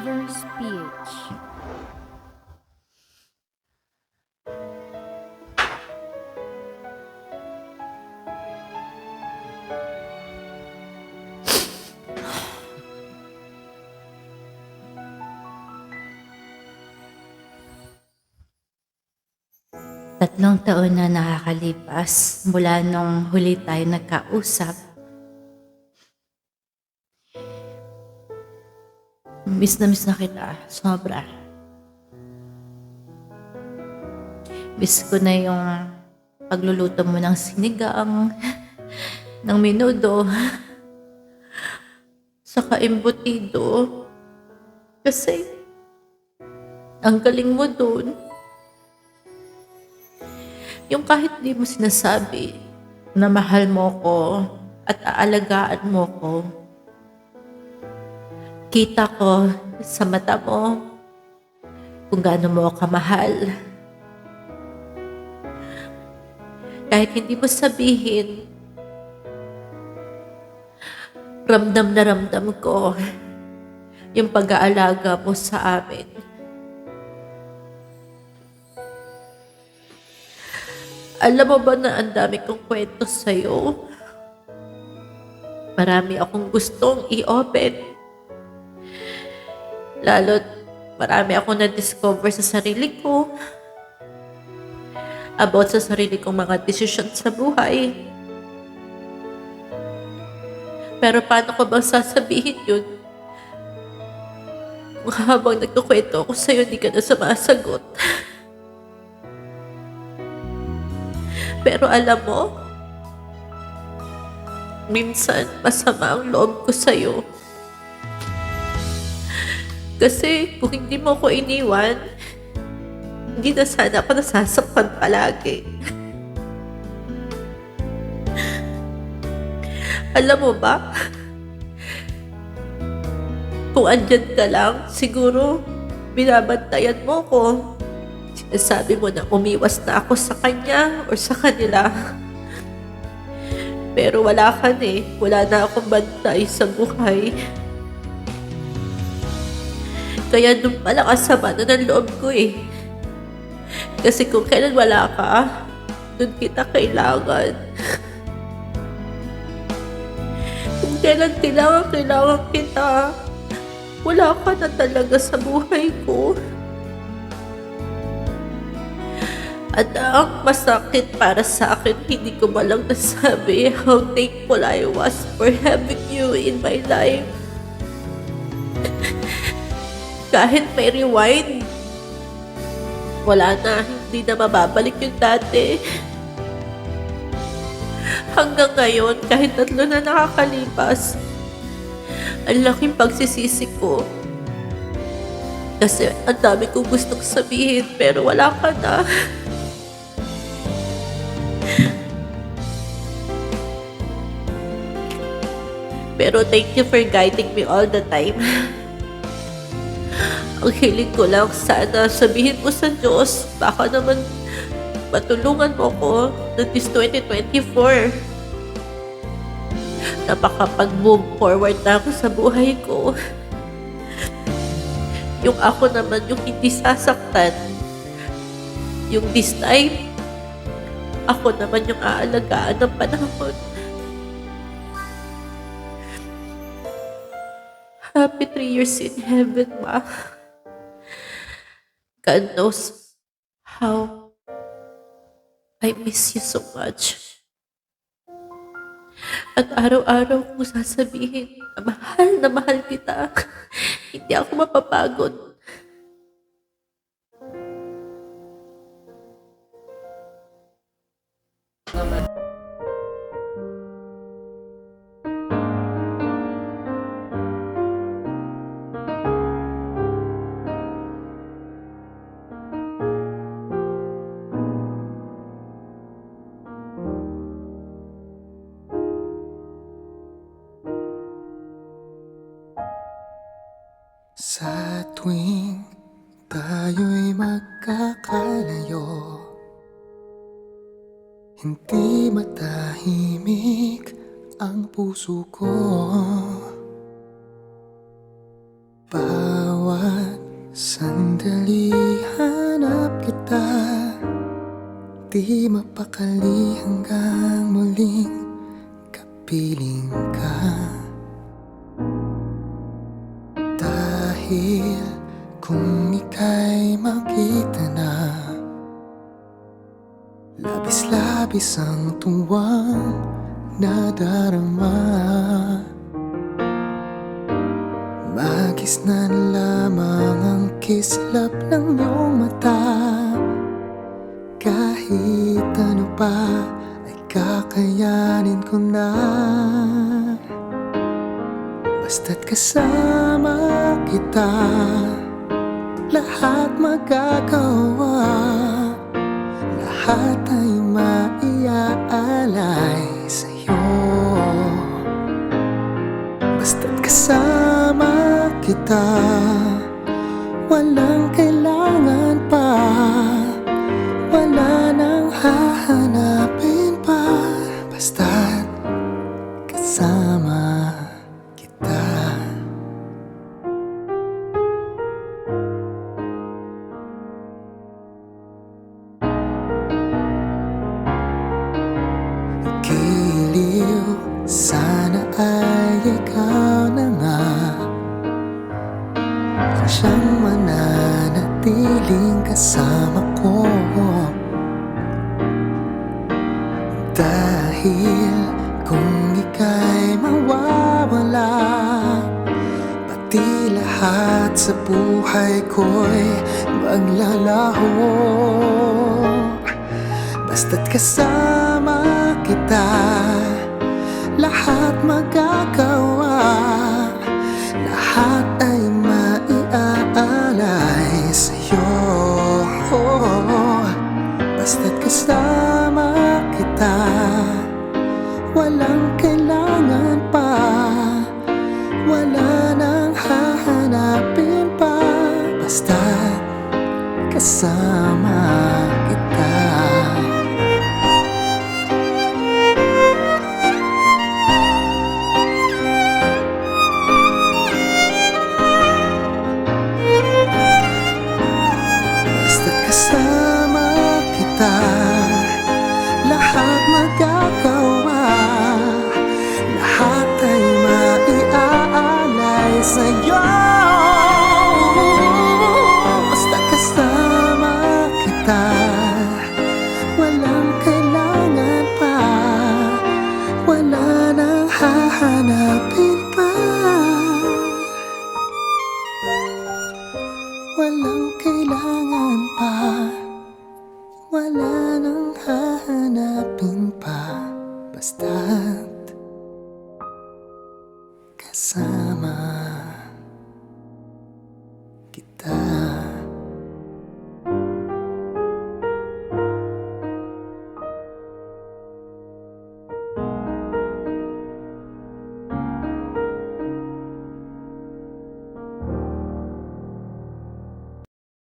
Lovers PH. Tatlong taon na nakakalipas mula nung huli tayo nagkausap. Miss na kita, sobra. Miss ko na yung pagluluto mo ng sinigang, ng menudo, saka embutido. Kasi, ang galing mo dun. Yung kahit di mo sinasabi na mahal mo ko at aalagaan mo ko, kita ko sa mata mo kung gaano mo ako kamahal. Kahit hindi mo sabihin, ramdam na ramdam ko yung pag-aalaga mo sa amin. Alam mo ba na ang dami kong kwento sa'yo? Marami akong gustong i-open. Lalo't marami akong na-discover sa sarili ko. About sa sarili kong mga desisyon sa buhay. Pero paano ko bang sasabihin yun? Kung habang nagkukwento ako sa'yo, hindi ka na sumasagot. Pero alam mo, minsan masama ang loob ko sa'yo. Kasi kung hindi mo ko iniwan, hindi na sana ako nasasaktan palagi. Alam mo ba, kung andyan ka lang, siguro binabantayan mo ko. Sinasabi mo na umiwas na ako sa kanya o sa kanila. Pero wala ka na eh. Wala na akong bantay sa buhay. Kaya doon pala kasama na ng loob ko eh. Kasi kung kailan wala ka, doon kita kailangan. Kung kailan kailangan kita, wala ka na talaga sa buhay ko. At ang masakit para sa akin, hindi ko malang nasabi how thankful I was for having you in my life. Kahit may rewind, wala na, hindi na mababalik yung dati. Hanggang ngayon, kahit 3 na nakakalipas, ang laking pagsisisi ko. Kasi ang dami kong gustong sabihin, pero wala ka na. Pero thank you for guiding me all the time. Ang hiling ko lang sana sabihin mo sa Diyos, baka naman matulungan mo ko na this 2024. Na makapag-move forward na ako sa buhay ko. Yung ako naman yung hindi sasaktan. Yung this time, ako naman yung aalagaan ng panahon. Happy 3 years in heaven, Ma. God knows how I miss you so much. At araw-araw kong sasabihin na mahal kita. Hindi ako mapapagod. Sa tuwing tayo'y magkakalayo, hindi matahimik ang puso ko. Bawat di mapakali hanggang muling kapiling ka. Dahil kung ika'y makita na, labis-labis ang tuwang nadarama. Magisnan lamang ang kislap ng iyong mata. Kahit ano pa ay kakayanin ko na, basta't kasama kita, lahat magagawa. Lahat ay maiaalay sa'yo. Basta't kasama kita, walang kailangan pa, wala nang hahanapin pa. Basta't kasama kita. Giliw, sana ay ikaw na nga ang siyang mananatiling kasama ko. Dahil kung ika'y mawawala, pati lahat sa buhay ko'y maglalaho. Basta't kasama kita, lahat magagawa. Lahat ay maiaalay sa'yo. Basta't kasama kita, walang kailangan pa, wala nang hahanapin pa. Basta't kasama kita. Kasama kita, lahat magagawa. Lahat ay maiaalay sa'yo. Basta kasama kita, walang kailangan pa, wala nang hahanapin pa. Walang kailangan pa, wala nang hahanapin pa. Basta